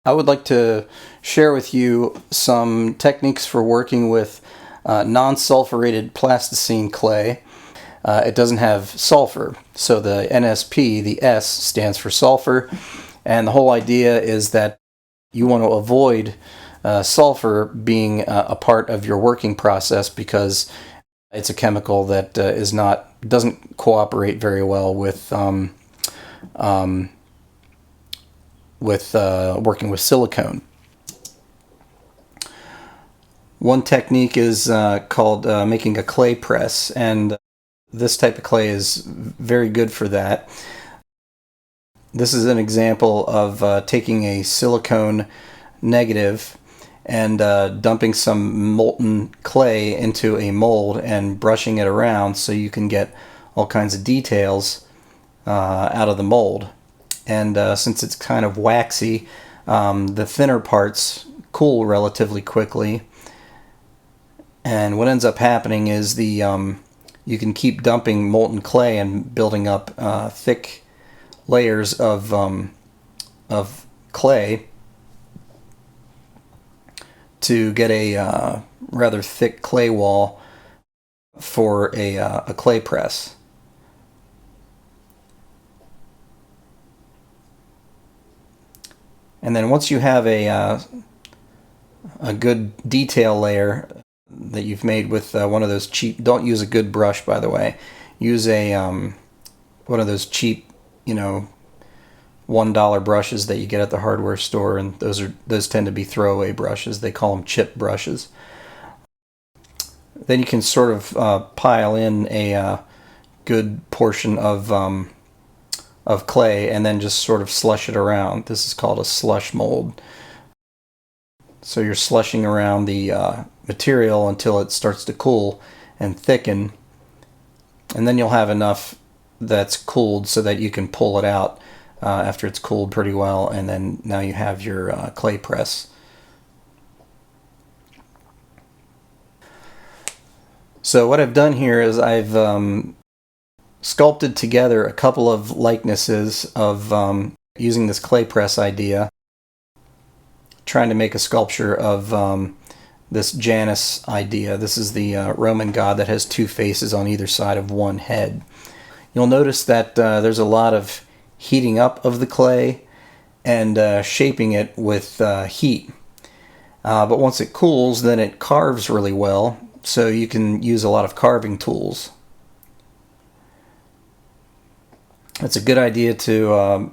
I would like to share with you some techniques for working with non-sulfurated plasticine clay. It doesn't have sulfur, so the NSP, the S, stands for sulfur, and the whole idea is that you want to avoid sulfur being a part of your working process because it's a chemical that doesn't cooperate very well with working with silicone. One technique is called making a clay press, and this type of clay is very good for that. This is an example of taking a silicone negative and dumping some molten clay into a mold and brushing it around so you can get all kinds of details out of the mold. And since it's kind of waxy, the thinner parts cool relatively quickly. And what ends up happening is you can keep dumping molten clay and building up thick layers of clay to get a rather thick clay wall for a clay press. And then once you have a good detail layer that you've made with one of those cheap, don't use a good brush, by the way, use a one of those cheap, $1 brushes that you get at the hardware store, and those tend to be throwaway brushes. They call them chip brushes. Then you can sort of pile in a good portion of clay and then just sort of slush it around. This is called a slush mold. So you're slushing around the material until it starts to cool and thicken, and then you'll have enough that's cooled so that you can pull it out after it's cooled pretty well, and then now you have your clay press. So what I've done here is I've sculpted together a couple of likenesses of using this clay press idea, trying to make a sculpture of this Janus idea. This is the Roman god that has two faces on either side of one head. You'll notice that there's a lot of heating up of the clay and shaping it with heat. But once it cools, then it carves really well, so you can use a lot of carving tools. It's a good idea to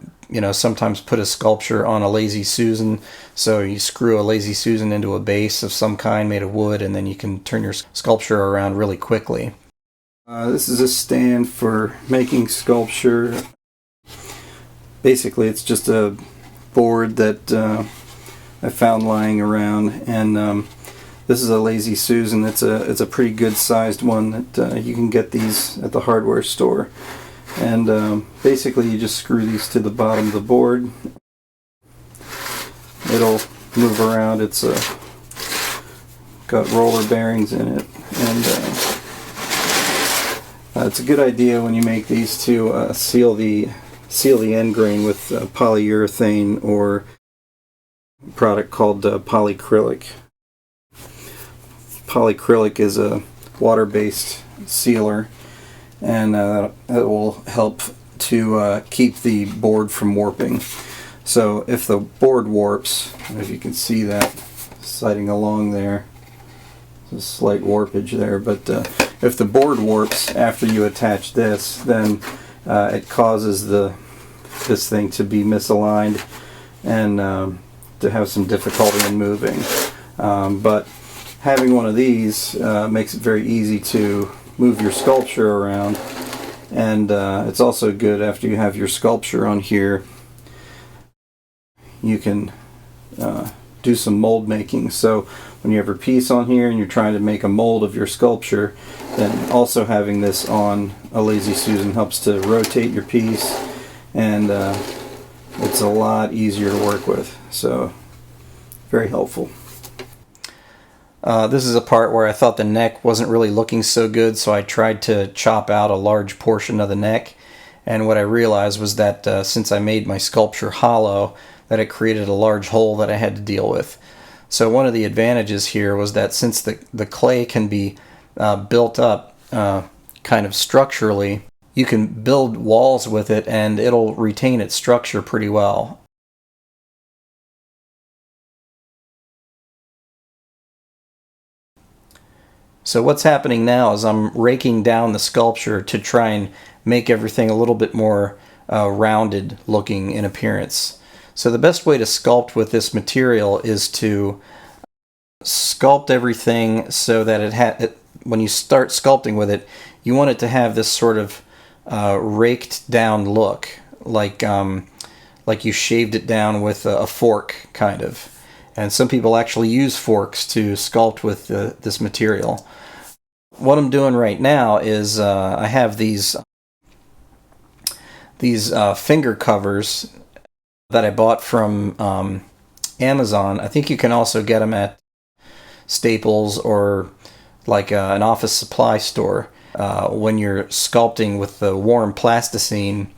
sometimes put a sculpture on a Lazy Susan. So you screw a Lazy Susan into a base of some kind made of wood, and then you can turn your sculpture around really quickly. This is a stand for making sculpture. Basically, it's just a board that I found lying around, and this is a Lazy Susan. It's a pretty good sized one that you can get these at the hardware store. And basically you just screw these to the bottom of the board. It'll move around. It's got roller bearings in it, and it's a good idea when you make these to seal the end grain with polyurethane or a product called polyacrylic. Polyacrylic is a water-based sealer, and that will help to keep the board from warping. So if the board warps, if you can see that sliding along there, there's a slight warpage there, but if the board warps after you attach this, then it causes this thing to be misaligned and to have some difficulty in moving. But having one of these makes it very easy to move your sculpture around, and it's also good after you have your sculpture on here. You can do some mold making. So when you have your piece on here and you're trying to make a mold of your sculpture, then also having this on a Lazy Susan helps to rotate your piece, and it's a lot easier to work with. So very helpful. This is a part where I thought the neck wasn't really looking so good, so I tried to chop out a large portion of the neck, and what I realized was that since I made my sculpture hollow, that it created a large hole that I had to deal with. So one of the advantages here was that since the clay can be built up kind of structurally, you can build walls with it and it'll retain its structure pretty well. So what's happening now is I'm raking down the sculpture to try and make everything a little bit more rounded looking in appearance. So the best way to sculpt with this material is to sculpt everything so that when you start sculpting with it, you want it to have this sort of raked down look, like you shaved it down with a fork, kind of. And some people actually use forks to sculpt with this material. What I'm doing right now is I have these finger covers that I bought from Amazon. I think you can also get them at Staples or like an office supply store. When you're sculpting with the warm plasticine,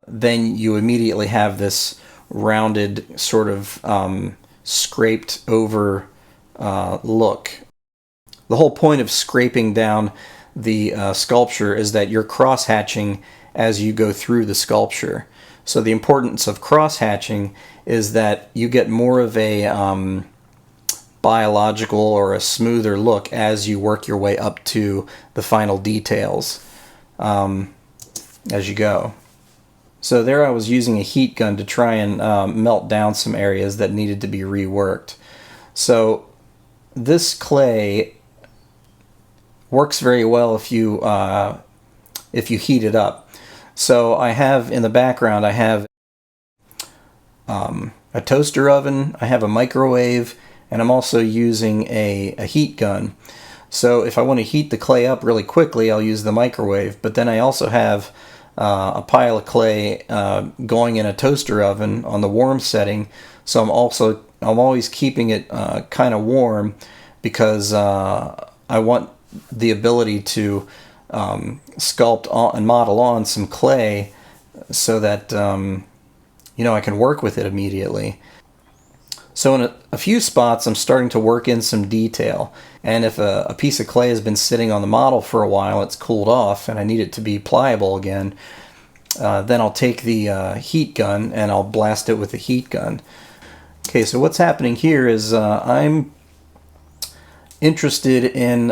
then you immediately have this rounded sort of scraped over look. The whole point of scraping down the sculpture is that you're cross-hatching as you go through the sculpture. So the importance of cross-hatching is that you get more of a biological or a smoother look as you work your way up to the final details as you go. So there I was using a heat gun to try and melt down some areas that needed to be reworked. So this clay works very well if you heat it up. So I have in the background, I have a toaster oven, I have a microwave, and I'm also using a heat gun. So if I want to heat the clay up really quickly, I'll use the microwave. But then I also have a pile of clay going in a toaster oven on the warm setting. So I'm always keeping it kind of warm because I want the ability to sculpt on and model on some clay so that I can work with it immediately. So in a few spots I'm starting to work in some detail, and if a piece of clay has been sitting on the model for a while, it's cooled off and I need it to be pliable again, then I'll take the heat gun and I'll blast it with the heat gun. Okay, so what's happening here is I'm interested in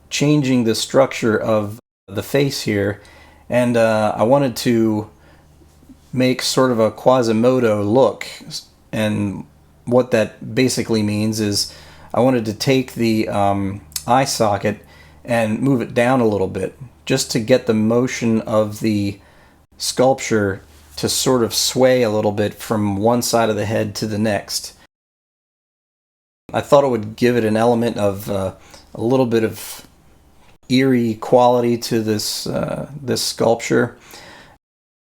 changing the structure of the face here, and I wanted to make sort of a Quasimodo look. And what that basically means is I wanted to take the eye socket and move it down a little bit just to get the motion of the sculpture to sort of sway a little bit from one side of the head to the next. I thought it would give it an element of a little bit of eerie quality to this sculpture.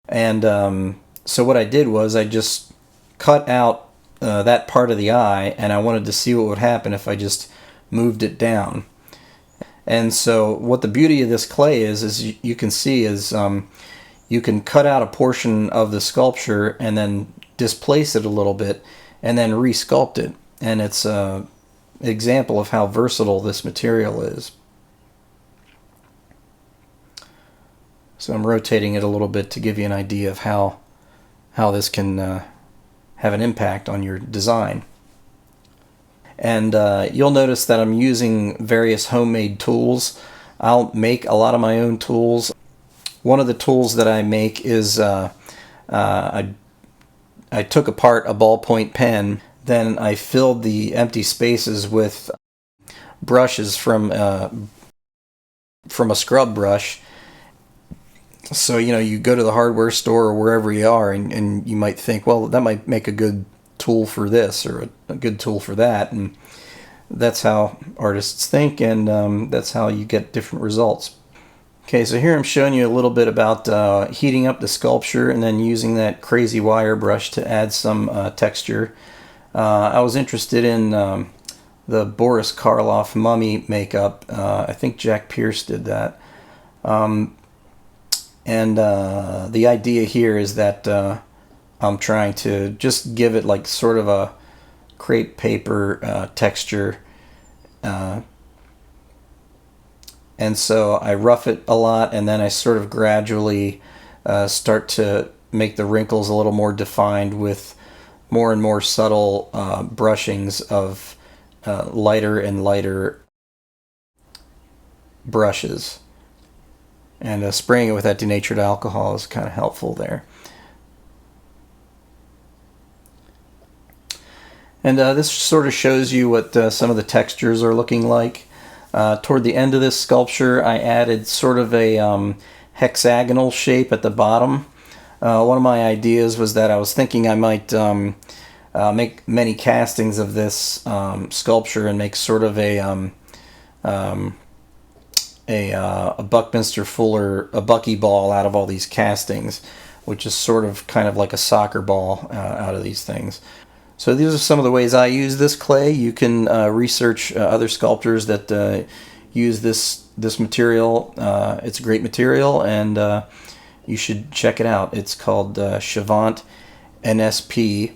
And so what I did was I just cut out that part of the eye, and I wanted to see what would happen if I just moved it down. And so what the beauty of this clay is you can see is you can cut out a portion of the sculpture and then displace it a little bit and then resculpt it. And it's an example of how versatile this material is. So I'm rotating it a little bit to give you an idea of how this can have an impact on your design. And you'll notice that I'm using various homemade tools. I'll make a lot of my own tools. One of the tools that I make is I took apart a ballpoint pen, then I filled the empty spaces with brushes from a scrub brush. So, you go to the hardware store or wherever you are, and you might think, well, that might make a good tool for this or a good tool for that. And that's how artists think, and that's how you get different results. Okay, so here I'm showing you a little bit about heating up the sculpture and then using that crazy wire brush to add some texture. I was interested in the Boris Karloff mummy makeup. I think Jack Pierce did that. And the idea here is that I'm trying to just give it like sort of a crepe paper texture. And so I rough it a lot, and then I sort of gradually start to make the wrinkles a little more defined with more and more subtle brushings of lighter and lighter brushes. And spraying it with that denatured alcohol is kind of helpful there. And this sort of shows you what some of the textures are looking like. Toward the end of this sculpture, I added sort of a hexagonal shape at the bottom. One of my ideas was that I was thinking I might make many castings of this sculpture and make sort of a Buckminster Fuller, a buckyball out of all these castings, which is sort of kind of like a soccer ball out of these things. So these are some of the ways I use this clay. You can research other sculptors that use this material. It's a great material, and you should check it out. It's called Chavant NSP.